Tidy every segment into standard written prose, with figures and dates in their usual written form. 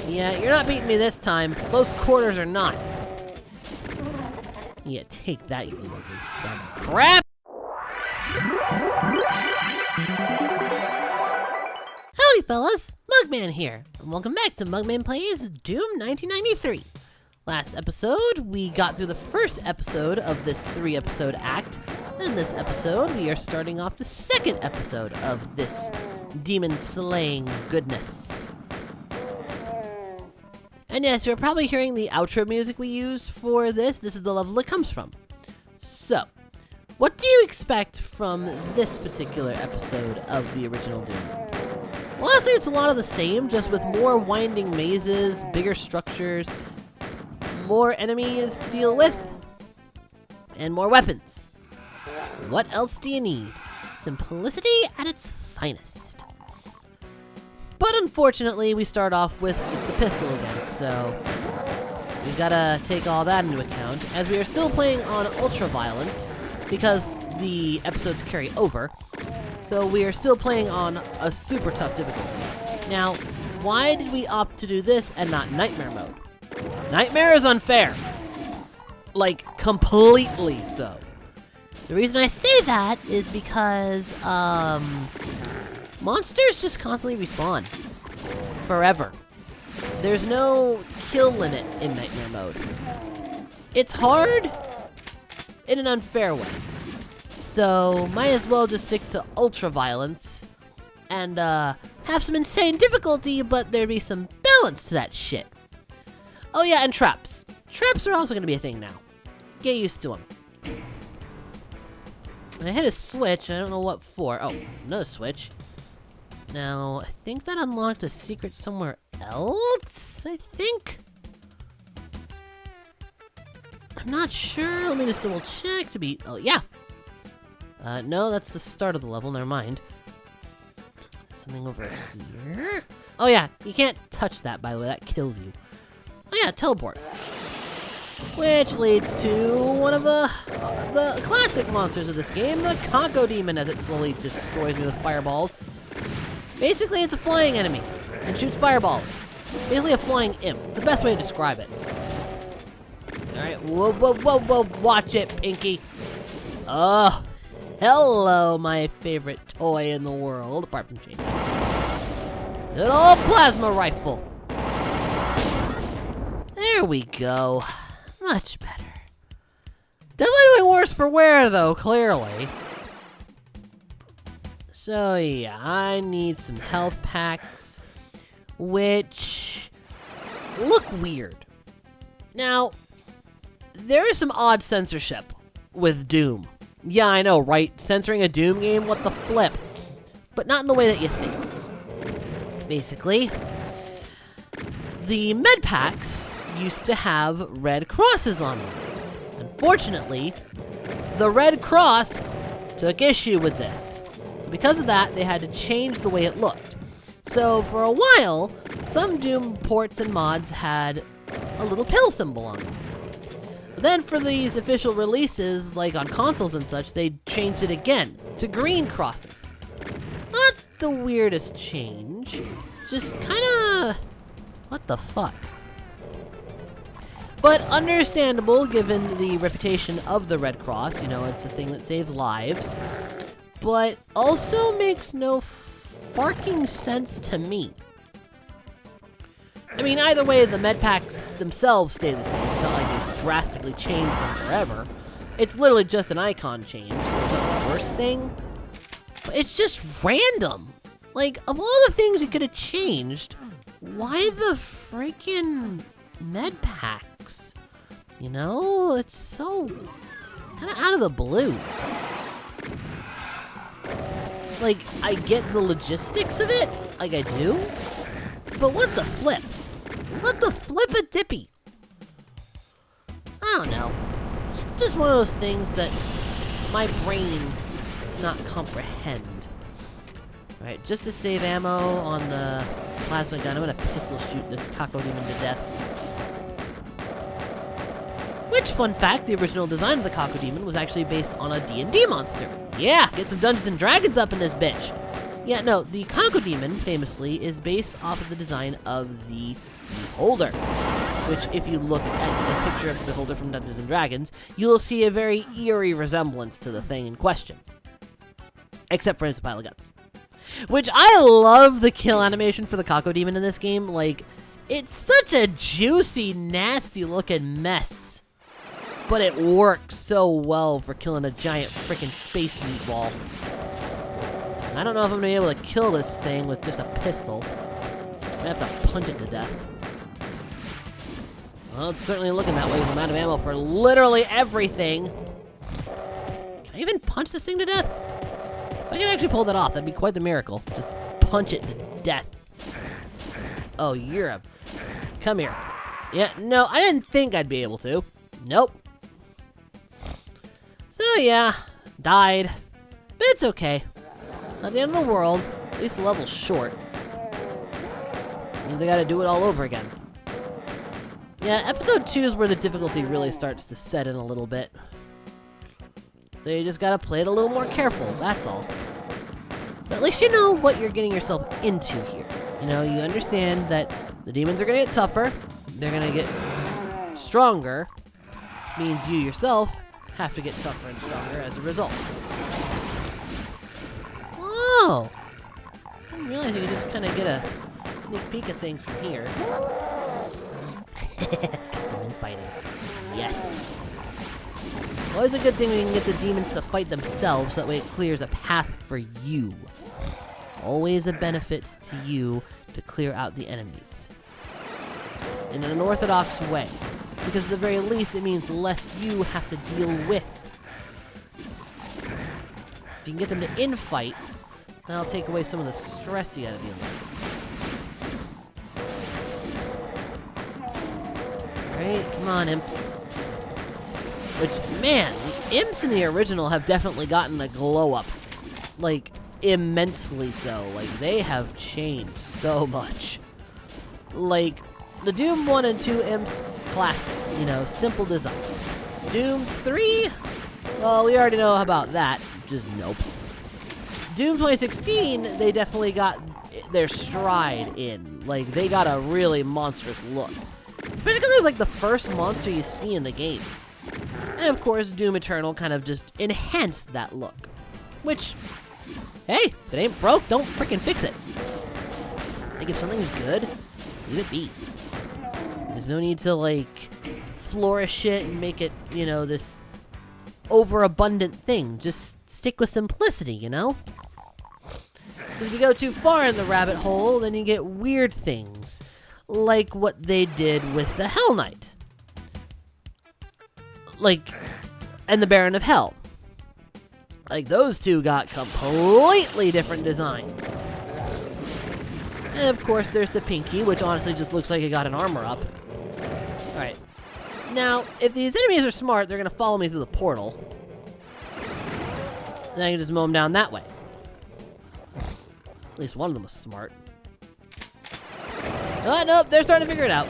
Yeah, you're not beating me this time. Close quarters or not. Yeah, take that, you ugly son of crap! Howdy, fellas! Mugman here, and welcome back to Mugman Plays Doom 1993. Last episode, we got through the first episode of this 3-episode act. In this episode, we are starting off the second episode of this demon-slaying goodness. And yes, you're probably hearing the outro music we use for this. This is the level it comes from. So, what do you expect from this particular episode of the original Doom? Well, honestly, it's a lot of the same, just with more winding mazes, bigger structures, more enemies to deal with, and more weapons. What else do you need? Simplicity at its finest. But unfortunately, we start off with just the pistol again, so we've got to take all that into account, as we are still playing on ultra-violence, because the episodes carry over, so we are still playing on a super tough difficulty. Now, why did we opt to do this and not Nightmare mode? Nightmare is unfair. Like, completely so. The reason I say that is because, monsters just constantly respawn. Forever. There's no kill limit in Nightmare mode. It's hard in an unfair way. So, might as well just stick to ultra-violence and, have some insane difficulty, but there'd be some balance to that shit. Oh yeah, and traps. Traps are also going to be a thing now. Get used to them. I hit a switch, I don't know what for. Oh, another switch. Now, I think that unlocked a secret somewhere else, I think? I'm not sure, let me just double check to be... Oh, yeah! No, that's the start of the level, never mind. Something over here? Oh yeah, you can't touch that, by the way, that kills you. Oh yeah, teleport. Which leads to one of the classic monsters of this game, the K.A.T.V demon, as it slowly destroys me with fireballs. Basically, it's a flying enemy, and shoots fireballs. Basically a flying imp. It's the best way to describe it. Alright, whoa, whoa, whoa, whoa, watch it, Pinky. Oh, hello, my favorite toy in the world, apart from Jake. Good old plasma rifle. There we go. Much better. Definitely doing worse for wear, though, clearly. So, yeah, I need some health packs, which look weird. Now, there is some odd censorship with Doom. Yeah, I know, right? Censoring a Doom game? What the flip? But not in the way that you think. Basically, the med packs used to have red crosses on them. Unfortunately, the Red Cross took issue with this. So because of that, they had to change the way it looked. So for a while, some Doom ports and mods had a little pill symbol on them. But then for these official releases, like on consoles and such, they changed it again to green crosses. Not the weirdest change, just kinda... what the fuck? But understandable, given the reputation of the Red Cross. You know, it's a thing that saves lives. But also makes no fucking sense to me. I mean, either way, the med packs themselves stay the same. It's not like they drastically change them forever. It's literally just an icon change. It's not the worst thing. But it's just random. Like, of all the things it could have changed, why the freaking med packs? You know, it's so kind of out of the blue. Like, I get the logistics of it, like I do, but what the flip? What the flip-a-dippy? I don't know. It's just one of those things that my brain cannot comprehend. Alright, just to save ammo on the plasma gun, I'm gonna pistol shoot this K.A.T.V demon to death. Which, fun fact, the original design of the K.A.T.V demon was actually based on a D&D monster. Yeah, get some Dungeons and Dragons up in this bitch. Yeah, no, the K.A.T.V demon, famously, is based off of the design of the Beholder. Which, if you look at a picture of the Beholder from Dungeons & Dragons, you'll see a very eerie resemblance to the thing in question. Except for his pile of guns. Which, I love the kill animation for the Kako Demon in this game. Like, it's such a juicy, nasty-looking mess. But it works so well for killing a giant freaking space meatball. I don't know if I'm going to be able to kill this thing with just a pistol. I'm going to have to punch it to death. Well, it's certainly looking that way. I'm out of ammo for literally everything. Can I even punch this thing to death? If I can actually pull that off, that'd be quite the miracle. Just punch it to death. Oh, you're a... Come here. Yeah, no, I didn't think I'd be able to. Nope. So, yeah. Died. But it's okay. Not the end of the world. At least the level's short. Means I gotta do it all over again. Yeah, episode 2 is where the difficulty really starts to set in a little bit. So you just gotta play it a little more careful, that's all. But at least you know what you're getting yourself into here. You know, you understand that the demons are gonna get tougher, they're gonna get stronger, means you yourself have to get tougher and stronger as a result. Oh! I didn't realize you could just kind of get a sneak peek at things from here. Demon fighting. Yes. Always a good thing when you can get the demons to fight themselves, that way it clears a path for you. Always a benefit to you to clear out the enemies. In an unorthodox way. Because at the very least it means less you have to deal with. If you can get them to infight, that'll take away some of the stress you gotta deal with. Alright, come on, imps. Which, man, the imps in the original have definitely gotten a glow up. Like, immensely so. Like, they have changed so much. Like, the Doom 1 and 2 imps, classic. You know, simple design. Doom 3? Well, we already know about that. Just nope. Doom 2016, they definitely got their stride in. Like, they got a really monstrous look. Especially because it was like the first monster you see in the game. And of course, Doom Eternal kind of just enhanced that look. Which, hey, if it ain't broke, don't freaking fix it. Like, if something's good, leave it be. There's no need to, like, flourish it and make it, you know, this overabundant thing. Just stick with simplicity, you know? If you go too far in the rabbit hole, then you get weird things. Like what they did with the Hell Knight. Like, and the Baron of Hell. Like, those two got completely different designs. And of course, there's the Pinky, which honestly just looks like it got an armor up. Alright. Now, if these enemies are smart, they're gonna follow me through the portal. And I can just mow them down that way. At least one of them was smart. Oh, nope, they're starting to figure it out.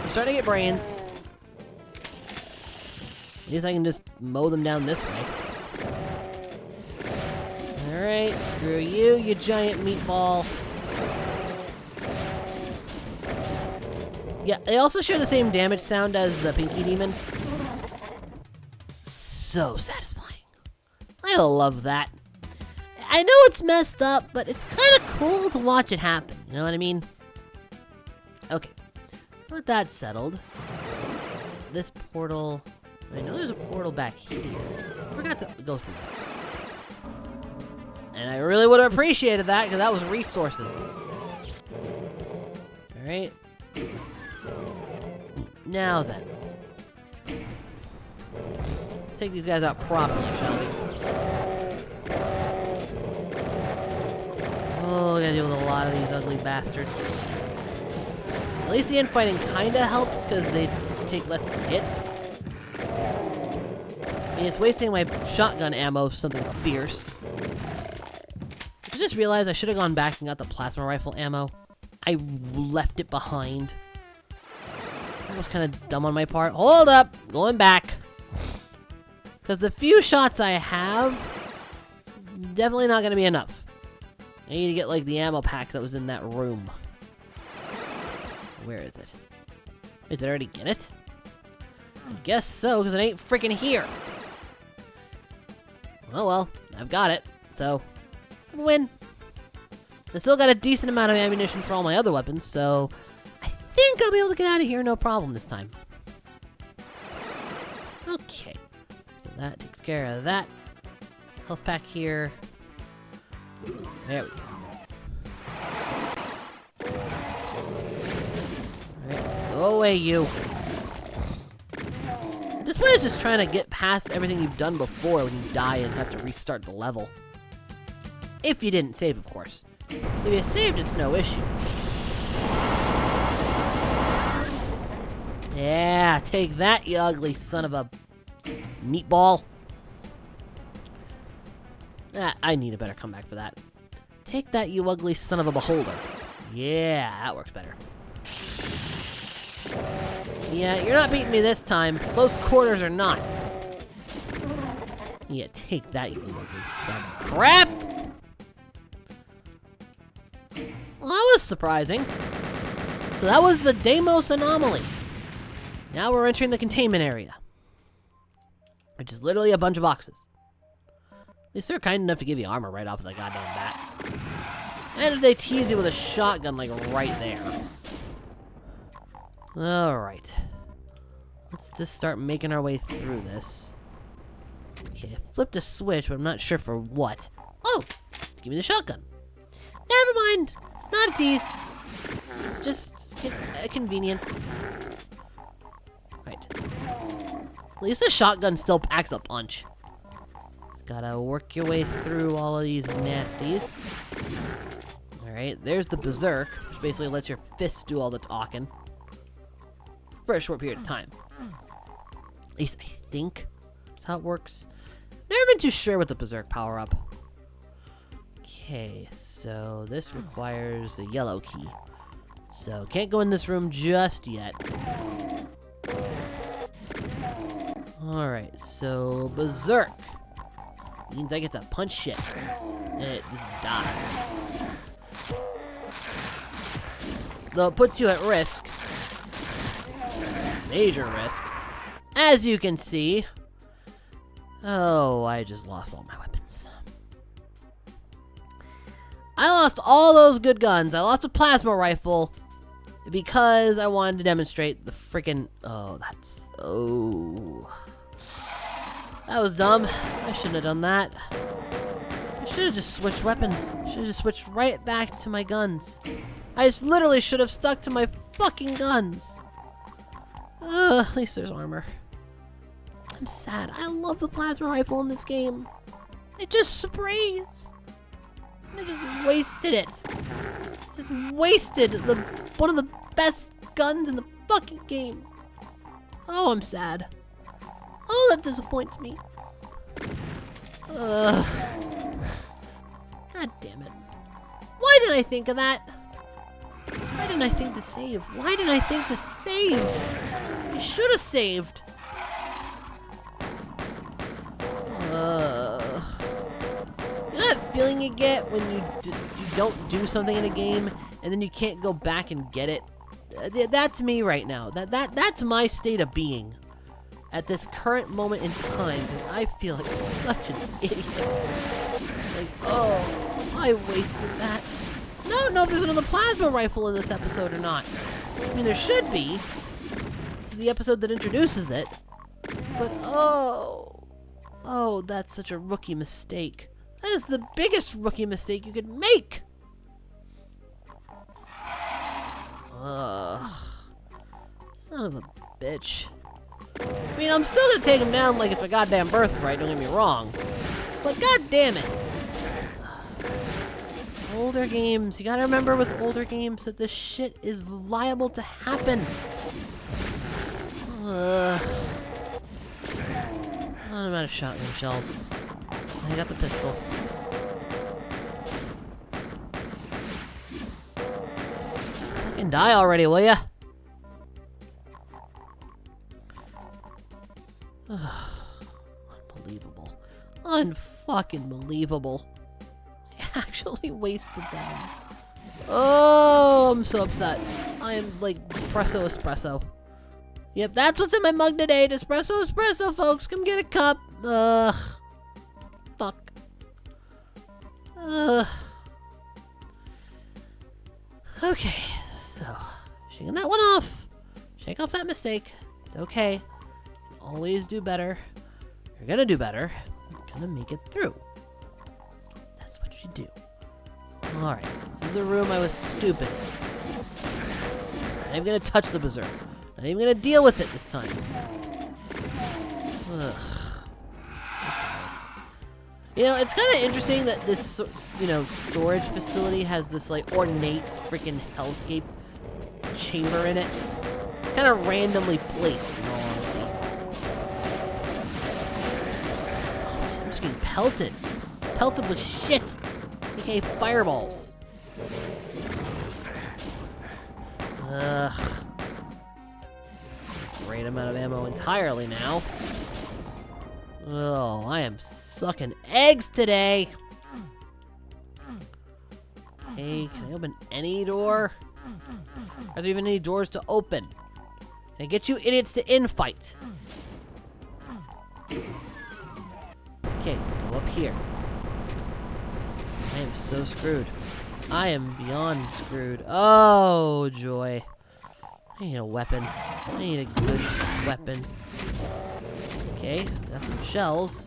They're starting to get brains. At least I can just mow them down this way. Alright, screw you, you giant meatball. Yeah, they also share the same damage sound as the Pinky Demon. So satisfying. I love that. I know it's messed up, but it's kind of cool to watch it happen. You know what I mean? Okay. With that settled, this portal... I know there's a portal back here. I forgot to go through that. And I really would have appreciated that, because that was resources. Alright. Now then. Let's take these guys out properly, shall we? Oh, we gotta deal with a lot of these ugly bastards. At least the infighting kinda helps, because they take less hits. I mean, it's wasting my shotgun ammo for something fierce. I just realized I should have gone back and got the plasma rifle ammo. I left it behind. That was kind of dumb on my part. Hold up! Going back. Because the few shots I have, definitely not going to be enough. I need to get, like, the ammo pack that was in that room. Where is it? Wait, did I already get it? I guess so, because it ain't freaking here. Oh well, I've got it. So, win. I still got a decent amount of ammunition for all my other weapons, so I think I'll be able to get out of here no problem this time. Okay, so that takes care of that. Health pack here. There we go. Alright, go away, you. This one is just trying to get past everything you've done before when you die and have to restart the level. If you didn't save, of course. If you saved, it's no issue. Yeah, take that, you ugly son of a meatball. I need a better comeback for that. Take that, you ugly son of a beholder. Yeah, that works better. Yeah, you're not beating me this time. Close quarters or not. Yeah, take that, you ugly son of crap! Well, that was surprising. So that was the Deimos anomaly. Now we're entering the containment area, which is literally a bunch of boxes. At least they're kind enough to give you armor right off of the goddamn bat. And they tease you with a shotgun, like, right there. Alright. Let's just start making our way through this. Okay, I flipped a switch, but I'm not sure for what. Oh! Give me the shotgun. Never mind! Not a tease. Just a convenience. Right. At least the shotgun still packs a punch. Just gotta work your way through all of these nasties. Alright, there's the Berserk, which basically lets your fists do all the talking. For a short period of time. At least I think that's how it works. Never been too sure with the Berserk power-up. Okay, so this requires a yellow key. So, can't go in this room just yet. Alright, so Berserk means I get to punch shit. And it just die. Though it puts you at risk. Major risk. As you can see. Oh, I just lost all my weapons. I lost all those good guns. I lost a plasma rifle because I wanted to demonstrate the freaking... Oh, that's... Oh. That was dumb. I shouldn't have done that. I should have just switched weapons. Should have just switched right back to my guns. I just literally should have stuck to my fucking guns. At least there's armor. I'm sad. I love the plasma rifle in this game. It just sprays. I just wasted it. Just wasted one of the best guns in the fucking game. Oh, I'm sad. Oh, that disappoints me. God damn it. Why did I think of that? Why didn't I think to save? Why didn't I think to save? I should have saved. You know that feeling you get when you don't do something in a game and then you can't go back and get it? That's me right now. That's my state of being at this current moment in time, because I feel like such an idiot. Like, oh, I wasted that. I don't know if there's another plasma rifle in this episode or not. I mean, there should be. This is the episode that introduces it. But, oh, that's such a rookie mistake. That is the biggest rookie mistake you could make. Son of a bitch. I mean, I'm still gonna take him down like it's a goddamn birthright, don't get me wrong. But god damn it. Older games, you gotta remember with older games that this shit is liable to happen. I'm out of shotgun shells. I got the pistol. Fucking die already, will ya? Unbelievable. Unfucking believable. I actually wasted them. Oh, I'm so upset. I am like espresso. Yep, that's what's in my mug today. Espresso, folks. Come get a cup. Ugh. Fuck. Ugh. Okay, so shaking that one off. Shake off that mistake. It's okay. Always do better. You're gonna do better. You're gonna make it through. That's what you do. Alright, this is the room I was stupid. I'm gonna touch the berserk. I'm even gonna deal with it this time. Ugh. You know, it's kind of interesting that this, storage facility has this, like, ornate freaking hellscape chamber in it. Kind of randomly placed, in all honesty. Oh, I'm just getting pelted. Pelted with shit. AKA fireballs. Ugh. Great amount of ammo entirely now. Oh, I am sucking eggs today. Hey, can I open any door? Are there even any doors to open? Can I get you idiots to infight? Okay, go up here. I am so screwed. I am beyond screwed. Oh, joy. I need a weapon. I need a good weapon. Okay, got some shells.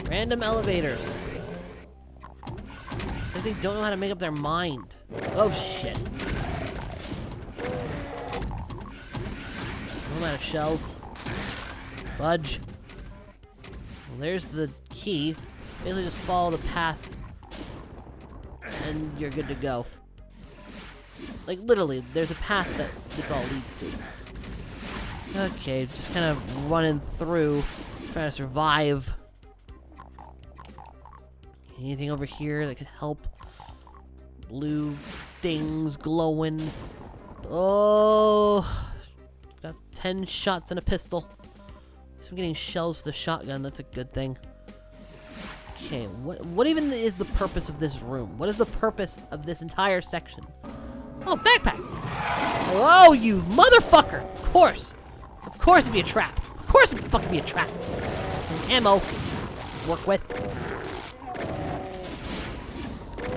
Random elevators. I think they don't know how to make up their mind. Oh, shit. No amount of shells. Fudge. Well, there's the key. Basically just follow the path and you're good to go. Like, literally, there's a path that this all leads to. Okay, just kind of running through, trying to survive. Anything over here that could help? Blue things glowing. Oh, got 10 shots and a pistol. So I'm getting shells for the shotgun. That's a good thing. Okay, what even is the purpose of this room? What is the purpose of this entire section? Oh, backpack! Oh, you motherfucker! Of course! Of course it'd be a trap! Of course it'd fucking be a trap! Some ammo to work with.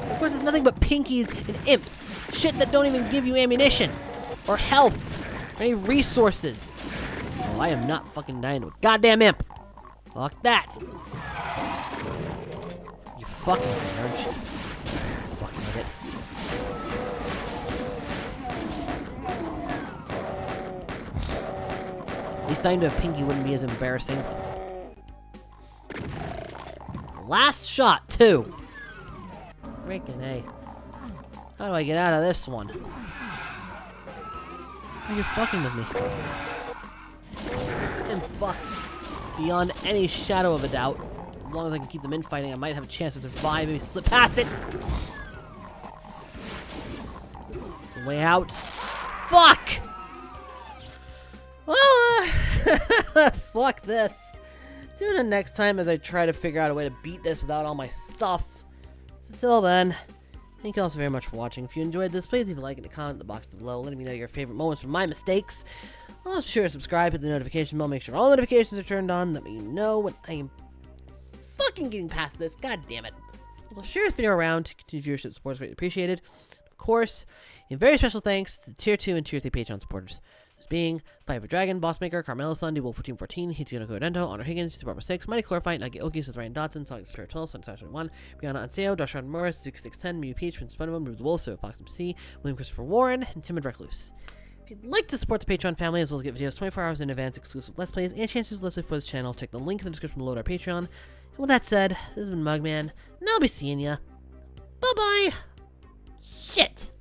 Of course it's nothing but pinkies and imps. Shit that don't even give you ammunition. Or health. Or any resources. Oh, I am not fucking dying to a goddamn imp. Fuck that. You fucking nerd. Fucking with it. At least dying to a pinky wouldn't be as embarrassing. Last shot, too. Freaking A. How do I get out of this one? Oh, you're fucking with me. I'm fucked. Beyond any shadow of a doubt. As long as I can keep them infighting, I might have a chance to survive. Maybe slip past it. It's a way out. Fuck! Well, fuck this. Tune in next time as I try to figure out a way to beat this without all my stuff. So until then, thank you all so very much for watching. If you enjoyed this, please leave a like and a comment in the box below, letting me know your favorite moments from my mistakes. Also, be sure to subscribe, hit the notification bell, make sure all notifications are turned on, let me know when I am fucking getting past this. God damn it. Also, share this video around to continue viewership support is greatly appreciated. Of course, a very special thanks to Tier 2 and Tier 3 Patreon supporters. Those being Five Dragon, Bossmaker, Carmelo Sunday, Wolf 1414, Hitsuno Kodento, Honor Higgins, Super 6, Mighty Chlorophyte, Nagi Oki, Seth Ryan Dotson, Sonic Spirit 12, Sun 1, Brianna Anseo, Josh Rod Morris, Zuka 610, Mew Peach, Prince Spudman, Rubes Wolf, so Fox MC, William Christopher Warren, and Timid Recluse. If you'd like to support the Patreon family as well as get videos 24 hours in advance, exclusive Let's Plays, and chances to Let's Play for this channel, check the link in the description below to our Patreon. And with that said, this has been Mugman, and I'll be seeing ya. Bye-bye! Shit!